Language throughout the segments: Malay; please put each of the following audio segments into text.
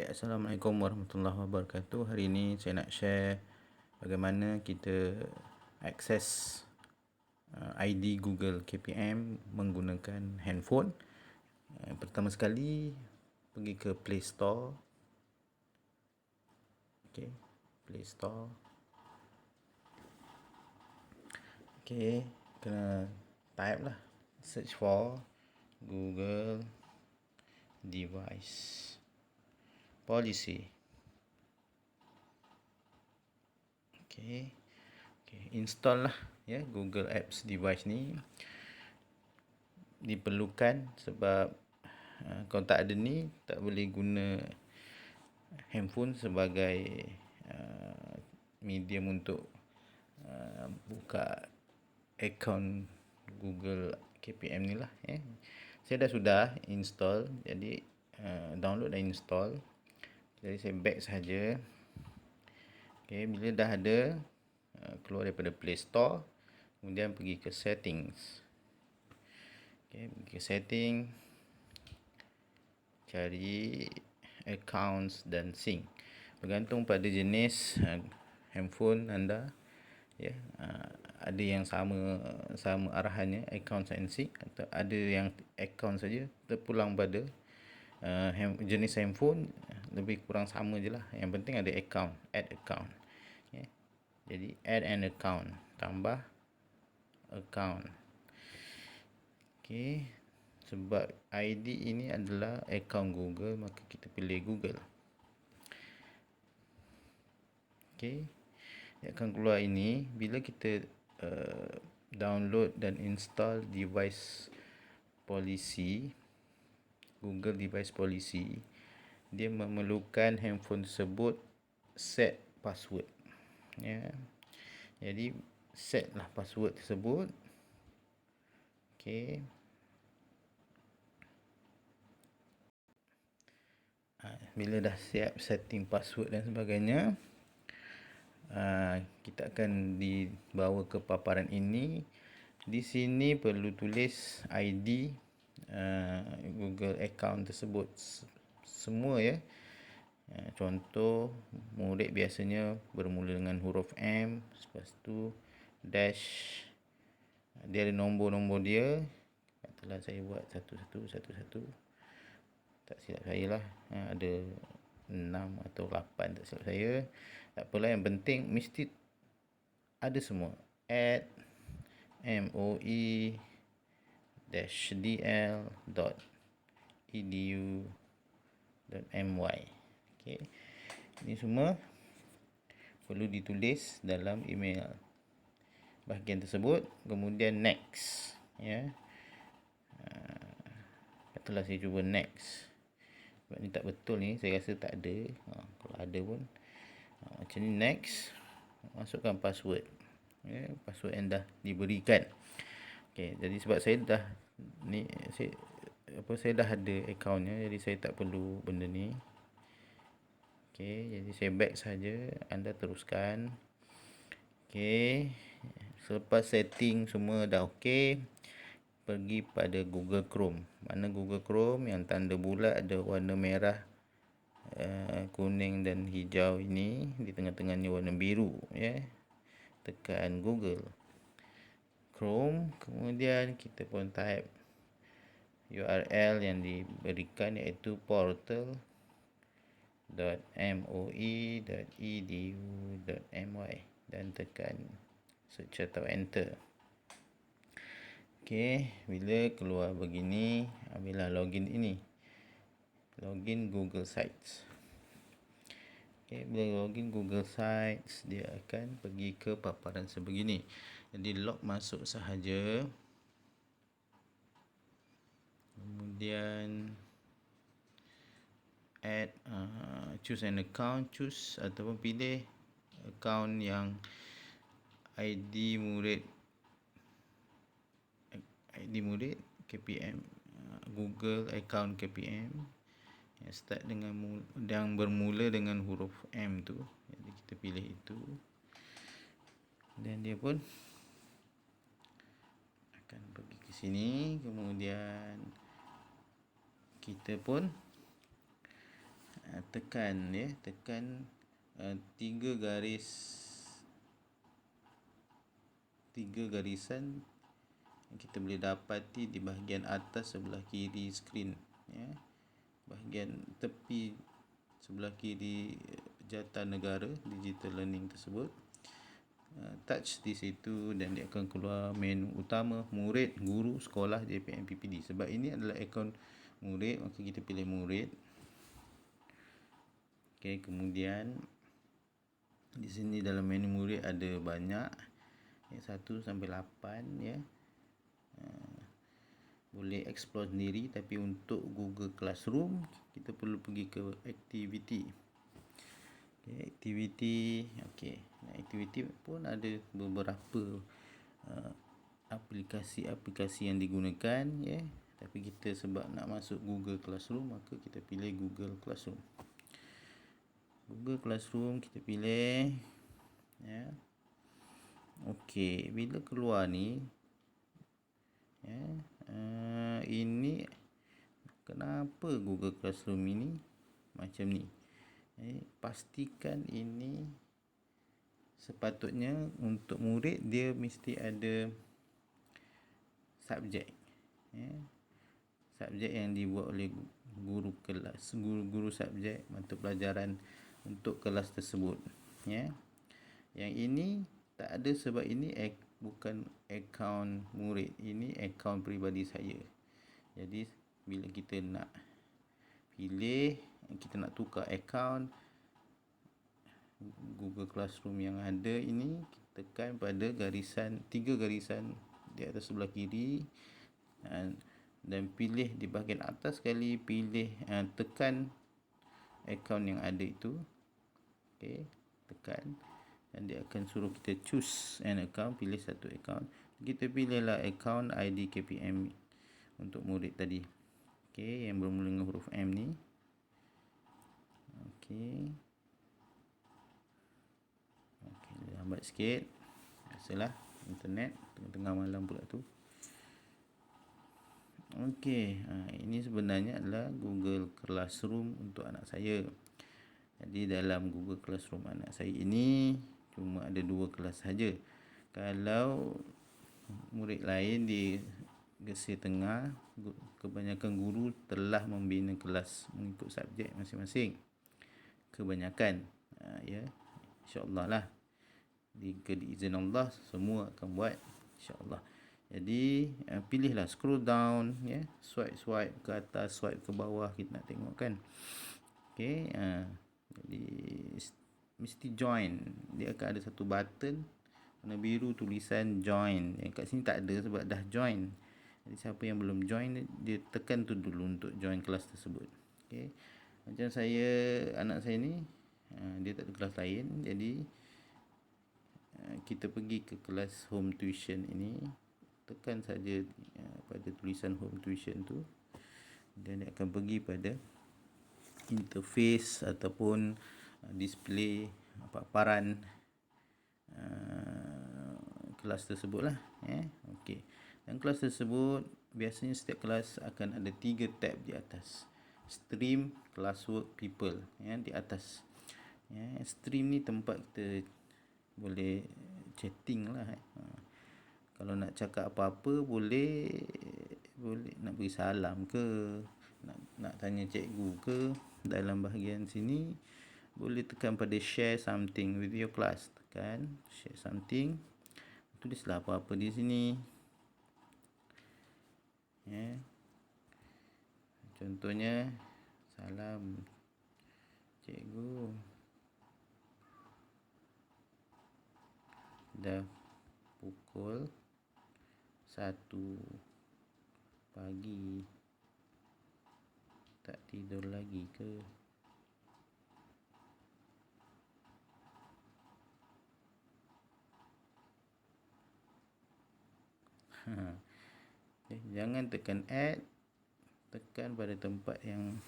Assalamualaikum warahmatullahi wabarakatuh. Hari ini saya nak share bagaimana kita akses ID Google KPM menggunakan handphone. Pertama sekali pergi ke Play Store. Okey, Play Store. Okey, kena type lah, search for Google Device Policy. Okey, install lah ya Google Apps device ni. Diperlukan sebab kalau tak ada ni tak boleh guna handphone sebagai medium untuk buka akaun Google KPM ni lah ya. Saya sudah install, jadi download dan install. Jadi saya back saja. Okey, bila dah ada, keluar daripada Play Store, kemudian pergi ke settings. Okey, pergi ke setting, cari accounts dan sync. Bergantung pada jenis handphone anda ya. Ada yang sama arahannya, accounts and sync, atau ada yang account saja, terpulang pada jenis handphone, lebih kurang sama je lah. Yang penting ada account, add account ya. Jadi add an account, tambah account. Okey, sebab ID ini adalah account Google, maka kita pilih Google. Okey, dia akan keluar ini bila kita download dan install device policy, Google Device Policy. Dia memerlukan handphone tersebut set password ya. Jadi set lah password tersebut. Okey, bila dah siap setting password dan sebagainya, kita akan dibawa ke paparan ini. Di sini perlu tulis ID Google account tersebut semua ya. Contoh, murid biasanya bermula dengan huruf M, lepas tu dash. Dia ada nombor-nombor dia. Katalah saya buat satu-satu. Tak silap saya lah, ada 6 atau 8 tak silap saya. Tak apalah, yang penting mesti ada semua. Add moe-dl.edu.my. Okey, ini semua perlu ditulis dalam email bahagian tersebut. Kemudian next ya. Katalah saya cuba next, sebab ni tak betul ni, saya rasa tak ada. Kalau ada pun macam ni, next. Masukkan password ya, password yang dah diberikan. Okey, jadi sebab saya dah saya dah ada akaunnya, jadi saya tak perlu benda ni. Okey, jadi saya back saja, anda teruskan. Okey, selepas setting semua dah okey, pergi pada Google Chrome. Mana Google Chrome yang tanda bulat ada warna merah, kuning dan hijau ini, di tengah-tengahnya warna biru ya. Tekan Google Chrome, kemudian kita pun type URL yang diberikan, iaitu portal.moe.edu.my, dan tekan search atau enter. Okey, bila keluar begini, ambillah login ini, login Google Sites. Okey, bila login Google Sites, dia akan pergi ke paparan sebegini. Jadi log masuk sahaja. Kemudian add, choose an account, choose ataupun pilih akaun yang ID murid KPM, Google account KPM yang start dengan yang bermula dengan huruf M tu. Jadi kita pilih itu, dan dia pun akan pergi ke sini. Kemudian kita pun tekan tekan 3 garisan kita boleh dapati di bahagian atas sebelah kiri skrin, bahagian tepi sebelah kiri Jatanegara Digital Learning tersebut. Touch di situ dan dia akan keluar menu utama murid, guru, sekolah, JPM, PPD. Sebab ini adalah akaun murid, maka kita pilih murid. Okey, kemudian di sini dalam menu murid ada banyak 1 sampai 8 boleh explore sendiri, tapi untuk Google Classroom kita perlu pergi ke activity. Activity pun ada beberapa aplikasi yang digunakan, tapi kita sebab nak masuk Google Classroom maka kita pilih Google Classroom. Google Classroom kita pilih, Okey, bila keluar ni ini kenapa Google Classroom ini macam ni. Pastikan ini sepatutnya untuk murid dia mesti ada subjek, subjek yang dibuat oleh guru kelas, guru subjek mata pelajaran untuk kelas tersebut. Yang ini tak ada sebab ini bukan akaun murid, ini akaun peribadi saya. Jadi bila kita nak pilih, kita nak tukar akaun Google Classroom yang ada ini, kita tekan pada garisan 3 garisan di atas sebelah kiri dan pilih di bahagian atas sekali, pilih tekan akaun yang ada itu. Okey, tekan dan dia akan suruh kita choose an account, pilih satu akaun. Kita pilihlah akaun ID KPM untuk murid tadi. Okey, yang bermula dengan huruf M ni. Okey, lambat sikit. Biasalah internet tengah-tengah malam pula tu. Okey, ini sebenarnya adalah Google Classroom untuk anak saya. Jadi dalam Google Classroom anak saya ini cuma ada 2 kelas saja. Kalau murid lain di Gersik Tengah, kebanyakan guru telah membina kelas mengikut subjek masing-masing. Kebanyakan, insya-Allah lah. Diizin Allah semua akan buat, insya-Allah. Jadi pilihlah, scroll down, swipe ke atas, swipe ke bawah, kita nak tengok kan. Okey, jadi mesti join. Dia akan ada satu button warna biru tulisan join. Yang kat sini tak ada sebab dah join. Jadi siapa yang belum join, dia tekan tu dulu untuk join kelas tersebut. Okey, macam anak saya ni, dia tak ada kelas lain, jadi kita pergi ke kelas home tuition ini, tekan saja pada tulisan home tuition tu dan dia akan pergi pada interface ataupun display paparan kelas tersebut lah. Okey, dan kelas tersebut biasanya setiap kelas akan ada 3 tab di atas. Stream, classwork, people, di atas. Stream ni tempat kita boleh chatting lah. Kalau nak cakap apa-apa boleh nak beri salam ke, nak tanya cikgu ke, dalam bahagian sini boleh tekan pada share something with your class. Tekan share something, tulislah apa-apa di sini. Contohnya, salam cikgu, dah pukul 1 pagi, tak tidur lagi ke? Jangan tekan add, tekan pada tempat yang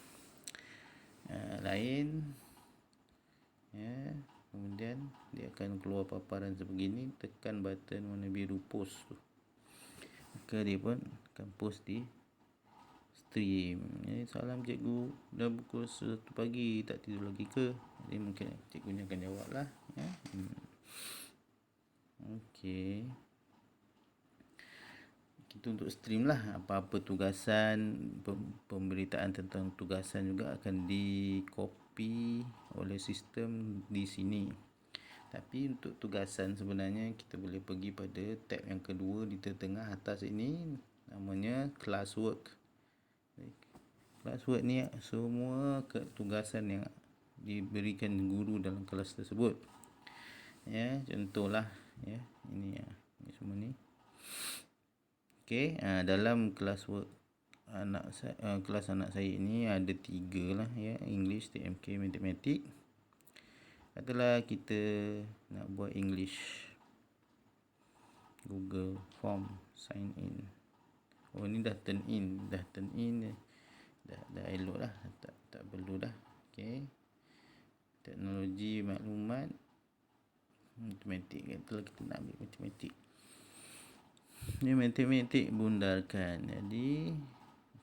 lain. Kemudian dia akan keluar paparan sebegini, tekan button warna biru post tu, maka dia pun akan post di stream. Salam cikgu, dah pukul 1 pagi, tak tidur lagi ke? Jadi mungkin cikgunya akan jawab lah. Okey. Kita untuk stream lah. Apa-apa tugasan, pemberitaan tentang tugasan juga akan di-copy oleh sistem di sini. Tapi untuk tugasan sebenarnya kita boleh pergi pada tab yang kedua di tengah atas ini, namanya classwork. Classwork ni semua tugasan yang diberikan guru dalam kelas tersebut. Ya, contohlah ya, ini semua ni. Okey, dalam classwork kelas anak saya ini ada 3 lah ya, English, TMK, matematik. Katalah kita nak buat English, Google Form sign in. Oh, ni dah turn in, dah elok dah, tak perlu dah. Okey, teknologi maklumat, matematik. Katalah kita nak ambil matematik, ni matematik bundarkan. Jadi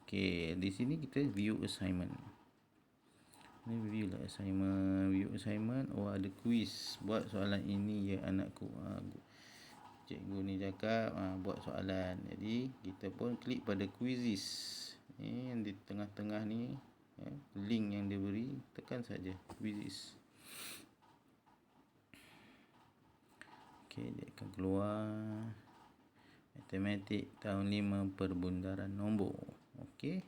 okey, di sini kita view assignment. Ni view lah assignment, view assignment. Oh, ada quiz, buat soalan ini ya anakku. Cikgu ni cakap buat soalan. Jadi kita pun klik pada quizzes ni yang di tengah-tengah ni, link yang dia beri, tekan saja quizzes. Okey, dia akan keluar matematik tahun 5 perbundaran nombor. Okey,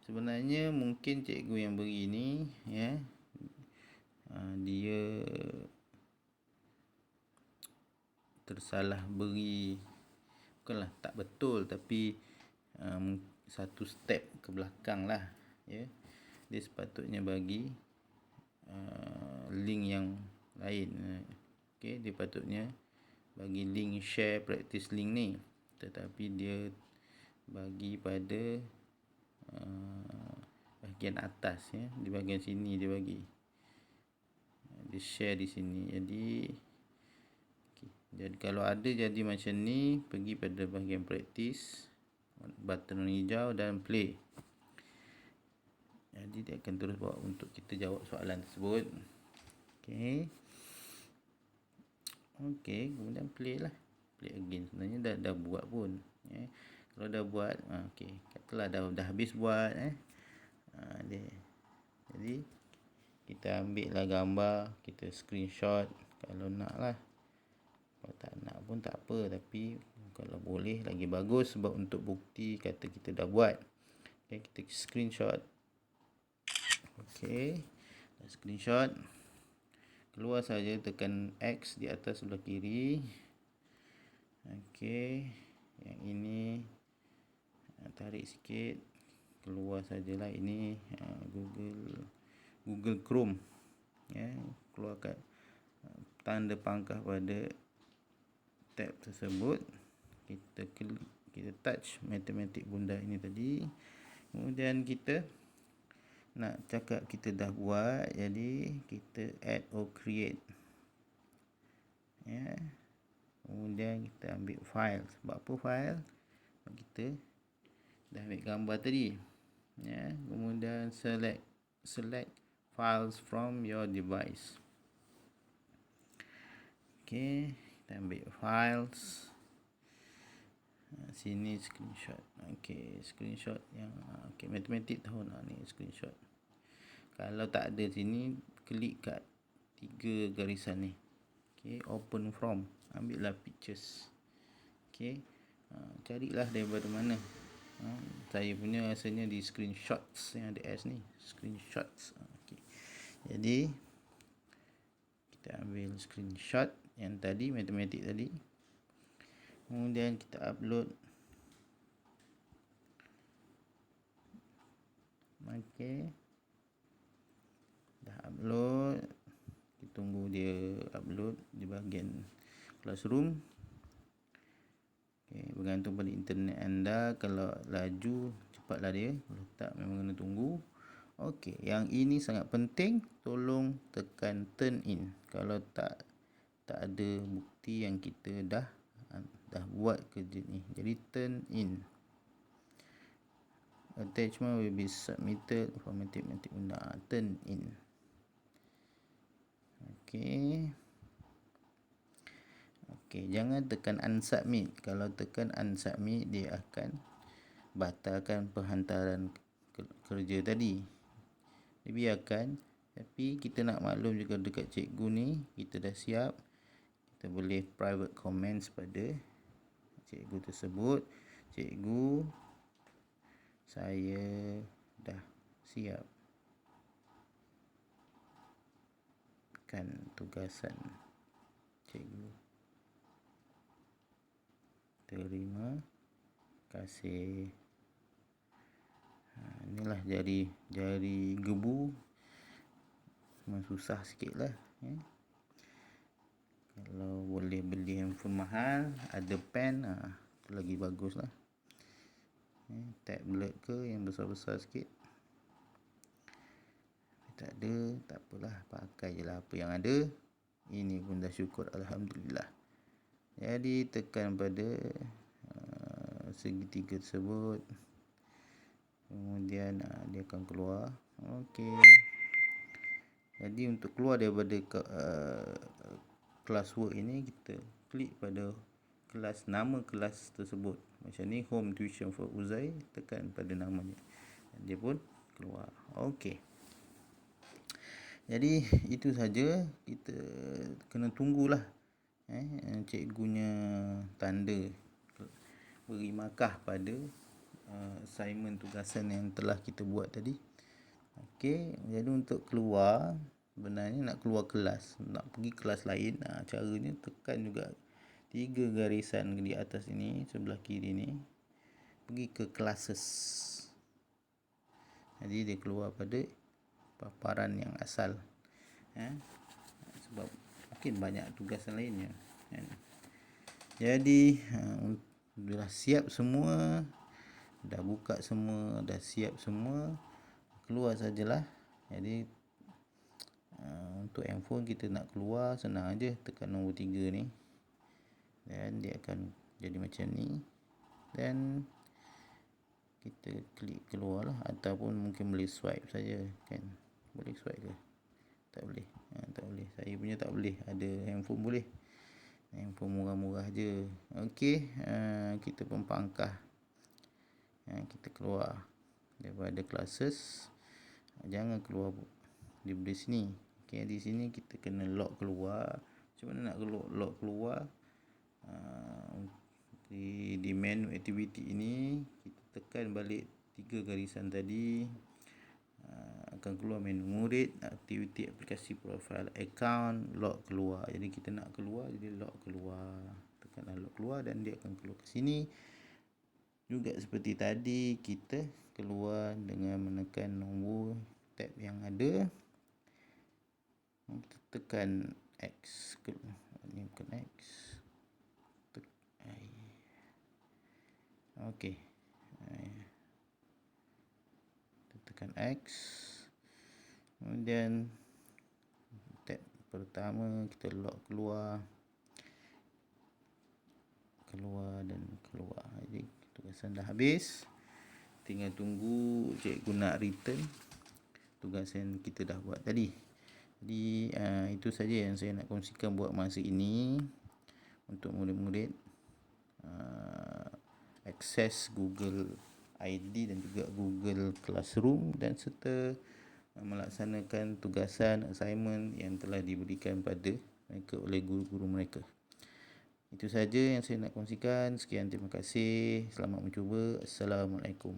sebenarnya mungkin cikgu yang beri ni ya, dia tersalah beri, bukanlah tak betul, tapi satu step ke belakang lah ya. Dia sepatutnya bagi link yang lain. Okey, dia patutnya bagi link share practice link ni, tetapi dia bagi pada bahagian atas ya, di bahagian sini dia bagi, dia share di sini. Jadi kalau ada jadi macam ni, pergi pada bahagian practice, button hijau dan play. Jadi dia akan terus bawa untuk kita jawab soalan tersebut. Okey, kemudian play lah, play again. Sebenarnya dah buat pun ya. Kalau dah buat, okey, katalah dah habis buat jadi kita ambil lah gambar, kita screenshot kalau nak lah. Kalau tak nak pun tak apa, tapi kalau boleh lagi bagus, sebab untuk bukti kata kita dah buat. Okey, kita screenshot. Okey, screenshot, keluar saja, tekan X di atas sebelah kiri. Okey, yang ini tarik sikit, keluar sajalah ini Google Chrome ya, keluarkan tanda pangkah pada tab tersebut. Kita touch matematik bundar ini tadi. Kemudian kita nak cakap kita dah buat, jadi kita add or create ya. Kemudian kita ambil file. Sebab apa file? Kita dah ambil gambar tadi ya. Kemudian select files from your device. Okey, kita ambil files. Sini screenshot. Okey, screenshot yang matematik tahun ni screenshot. Kalau tak ada sini, klik kat 3 garisan ni. Okey, open from, ambillah pictures. Okey, carilah daripada mana. Saya punya rasanya di screenshots yang ada S ni, screenshots. Okey, jadi kita ambil screenshot yang tadi, matematik tadi. Kemudian kita upload. Okey, dah upload. Kita tunggu dia upload di bahagian classroom. Okey, bergantung pada internet anda. Kalau laju, cepatlah dia. Kalau tak, memang kena tunggu. Okey, yang ini sangat penting, tolong tekan turn in. Kalau tak ada bukti yang kita dah buat kerja ni. Jadi turn in. attachment will be submitted formatted turn in. Okey. Okey, jangan tekan unsubmit. Kalau tekan unsubmit, dia akan batalkan penghantaran kerja tadi. Dibiarkan. Tapi kita nak maklum juga dekat cikgu ni, kita dah siap. Kita boleh private comments pada cikgu tersebut. Cikgu, saya dah siap kan tugasan cikgu. Terima kasih. Inilah jari gebu. Memang susah sikit lah. Kalau boleh beli handphone mahal, ada pen, itu lagi bagus lah. Tablet ke yang besar-besar sikit. Tak ada, tak apalah, pakai je lah apa yang ada. Ini pun dah syukur, alhamdulillah. Jadi tekan pada segitiga tersebut. Kemudian dia akan keluar. Okey. Jadi untuk keluar daripada kelas work ini, kita klik pada kelas, nama kelas tersebut. Macam ni, Home Tuition for Uzai, tekan pada namanya. Dan dia pun keluar. Okey. Jadi itu saja, kita kena tunggulah cikgunya tanda beri markah pada assignment tugasan yang telah kita buat tadi. Okey, jadi untuk keluar, sebenarnya nak keluar kelas, nak pergi kelas lain, caranya tekan juga 3 garisan di atas ini, sebelah kiri ni, pergi ke classes. Jadi dia keluar pada paparan yang asal. Sebab mungkin banyak tugasan lainnya. Jadi dah siap semua, dah buka semua, dah siap semua, keluar sajalah. Jadi untuk handphone kita nak keluar, senang aja, tekan nombor 3 ni. Dan dia akan jadi macam ni. Dan kita klik keluar lah, ataupun mungkin boleh swipe saja kan. Boleh swipe ke? Tak boleh. Tak boleh. Saya punya tak boleh. Ada handphone boleh. Handphone murah-murah je. Okey, kita pun pangkah. Kita keluar daripada classes. Jangan keluar di sini. Okey, di sini kita kena lock keluar. Macam mana nak lock keluar? Di menu activity ini, kita tekan balik 3 garisan tadi. Akan keluar menu murid, aktiviti aplikasi profile account, lock keluar. Jadi kita nak keluar, jadi lock keluar. Tekanlah lock keluar dan dia akan keluar ke sini. Juga seperti tadi, kita keluar dengan menekan nombor tab yang ada. Kita tekan X. Ini bukan X. Okey. Kita tekan X. Kemudian tab pertama kita lock keluar dan keluar. Jadi tugasan dah habis, tinggal tunggu cikgu nak return tugasan kita dah buat tadi. Jadi itu saja yang saya nak kongsikan buat masa ini untuk murid-murid akses Google ID dan juga Google Classroom, dan serta melaksanakan tugasan assignment yang telah diberikan pada mereka oleh guru-guru mereka. Itu saja yang saya nak kongsikan. Sekian, terima kasih. Selamat mencuba. Assalamualaikum.